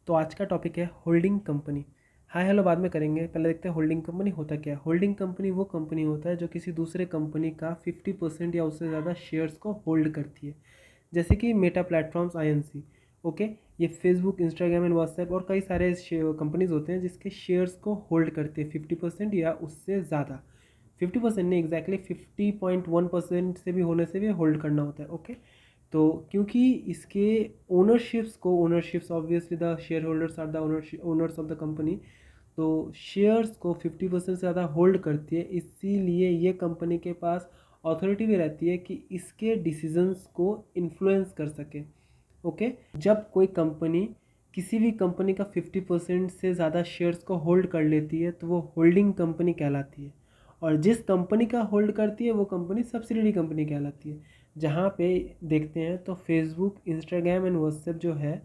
तो आज का टॉपिक है होल्डिंग कंपनी। हाय हेलो बाद में करेंगे, पहले देखते हैं होल्डिंग कंपनी होता क्या है। होल्डिंग कंपनी वो कंपनी होता है जो किसी दूसरे कंपनी का 50% या उससे ज़्यादा शेयर्स को होल्ड करती है। जैसे कि मेटा प्लेटफॉर्म्स INC, ओके, ये फेसबुक, इंस्टाग्राम एंड व्हाट्सएप और कई सारे कंपनीज होते हैं जिसके शेयर्स को होल्ड करती है 50% या उससे ज़्यादा। 50% नहीं, एग्जैक्टली 50.1% से भी होने से भी होल्ड करना होता है, ओके। तो क्योंकि इसके ownerships obviously the shareholders are the owners of the company, तो शेयर्स को 50% से ज़्यादा होल्ड करती है, इसीलिए ये कंपनी के पास अथॉरिटी भी रहती है कि इसके डिसीजंस को इन्फ्लुएंस कर सके, ओके। जब कोई कंपनी किसी भी कंपनी का 50% से ज़्यादा शेयर्स को होल्ड कर लेती है तो वो होल्डिंग कंपनी कहलाती है, और जिस कंपनी का होल्ड करती है वो कंपनी सब्सिडियरी कंपनी कहलाती है। जहाँ पे देखते हैं तो फेसबुक, इंस्टाग्राम एंड व्हाट्सएप जो है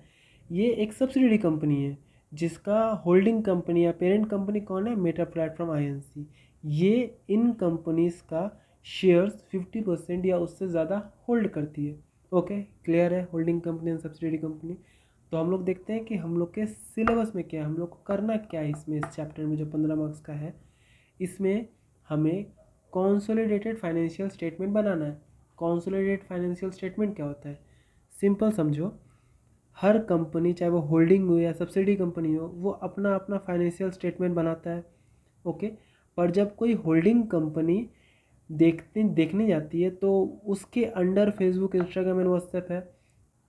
ये एक सब्सिडियरी कंपनी है, जिसका होल्डिंग कंपनी या पेरेंट कंपनी कौन है? Meta platform INC। ये इन कंपनीज का शेयर्स 50% या उससे ज़्यादा होल्ड करती है, ओके। क्लियर है holding company and subsidiary company. तो हम लोग देखते हैं कि हम लोग के सिलेबस में क्या है, हम लोग को करना क्या है इसमें, इस चैप्टर में जो 15 मार्क्स का है। इसमें हमें कॉन्सोलिडेटेड फाइनेंशियल स्टेटमेंट बनाना है। कॉन्सोलिडेटेड फाइनेंशियल स्टेटमेंट क्या होता है? सिंपल समझो, हर कंपनी चाहे वो होल्डिंग हो या सब्सिडी कंपनी हो, वो अपना अपना फाइनेंशियल स्टेटमेंट बनाता है, ओके। पर जब कोई होल्डिंग कंपनी देखने जाती है तो उसके under Facebook, Instagram and WhatsApp है।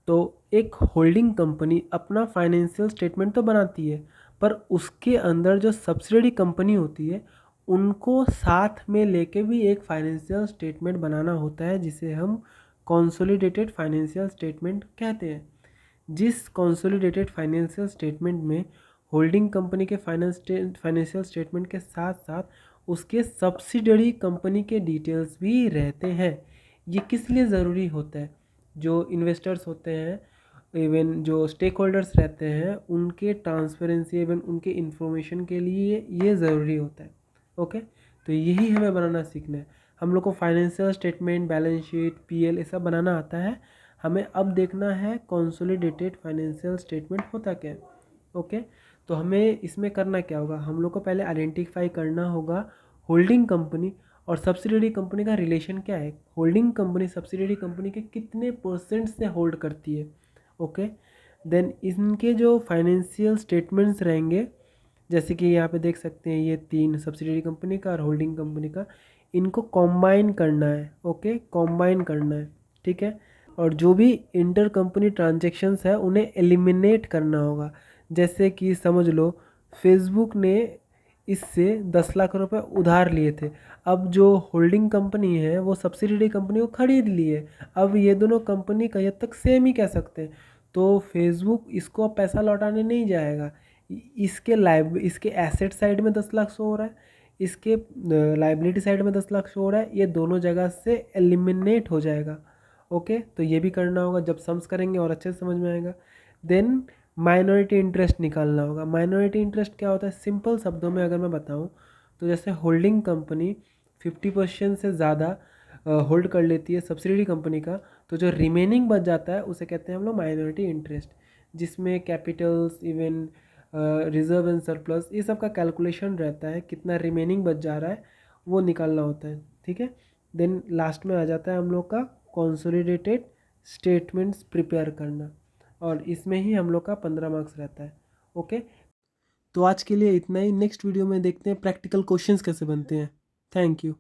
तो एक होल्डिंग कंपनी अपना फाइनेंशियल स्टेटमेंट तो बनाती है, पर उसके अंदर जो सब्सिडियरी कंपनी होती है उनको साथ में लेके भी एक फाइनेंशियल स्टेटमेंट बनाना होता है, जिसे हम कंसोलिडेटेड फाइनेंशियल स्टेटमेंट कहते हैं। जिस कंसोलिडेटेड फाइनेंशियल स्टेटमेंट में होल्डिंग कंपनी के फाइनेंशियल स्टेटमेंट के साथ साथ उसके सब्सिडियरी कंपनी के डिटेल्स भी रहते हैं। ये किस लिए ज़रूरी होता है? जो इन्वेस्टर्स होते हैं, इवन जो स्टेक होल्डर्स रहते हैं, उनके ट्रांसपेरेंसी इवन उनके इन्फॉर्मेशन के लिए ये ज़रूरी होता है, ओके। तो यही हमें बनाना सीखना है। हम लोग को financial statement, balance sheet, PL ये सब बनाना आता है। हमें अब देखना है कंसोलिडेटेड फाइनेंशियल स्टेटमेंट होता क्या है, ओके। तो हमें इसमें करना क्या होगा, हम लोग को पहले आइडेंटिफाई करना होगा होल्डिंग कंपनी और सब्सिडियरी कंपनी का रिलेशन क्या है। होल्डिंग कंपनी सब्सिडियरी कंपनी के कितने परसेंट से होल्ड करती है, ओके। देन इनके जो फाइनेंशियल स्टेटमेंट्स रहेंगे, जैसे कि यहाँ पे देख सकते हैं ये 3 सब्सिडियरी कंपनी का और होल्डिंग कंपनी का, इनको कॉम्बाइन करना है, ओके, कॉम्बाइन करना है, ठीक है। और जो भी इंटर कंपनी ट्रांजेक्शन्स है उन्हें एलिमिनेट करना होगा। जैसे कि समझ लो फेसबुक ने इससे 10 लाख रुपए उधार लिए थे। अब जो होल्डिंग कंपनी है वो सब्सिडियरी कंपनी को खरीद लिए। अब ये दोनों कंपनी कहीं हद तक सेम ही कह सकते हैं। तो फेसबुक इसको अब पैसा लौटाने नहीं जाएगा। इसके एसेट साइड में 10 लाख शो हो रहा है, इसके लाइबिलिटी साइड में 10 लाख शो हो रहा है, ये दोनों जगह से एलिमिनेट हो जाएगा, ओके। तो ये भी करना होगा, जब सम्स करेंगे और अच्छे से समझ में आएगा। देन माइनॉरिटी इंटरेस्ट निकालना होगा। माइनॉरिटी इंटरेस्ट क्या होता है? सिंपल शब्दों में अगर मैं बताऊं तो जैसे होल्डिंग कंपनी 50% से ज़्यादा होल्ड कर लेती है सब्सिडियरी कंपनी का, तो जो रिमेनिंग बच जाता है उसे कहते हैं हम लोग माइनॉरिटी इंटरेस्ट, जिसमें Capitals, even reserve and surplus, ये सब का कैलकुलेशन रहता है, कितना रिमेनिंग बच जा रहा है वो निकालना होता है, ठीक है। देन लास्ट में आ जाता है हम लोग का कंसोलिडेटेड स्टेटमेंट्स प्रिपेयर करना, और इसमें ही हम लोग का 15 मार्क्स रहता है, ओके। तो आज के लिए इतना ही। नेक्स्ट वीडियो में देखते हैं प्रैक्टिकल क्वेश्चंस कैसे बनते हैं। Thank you.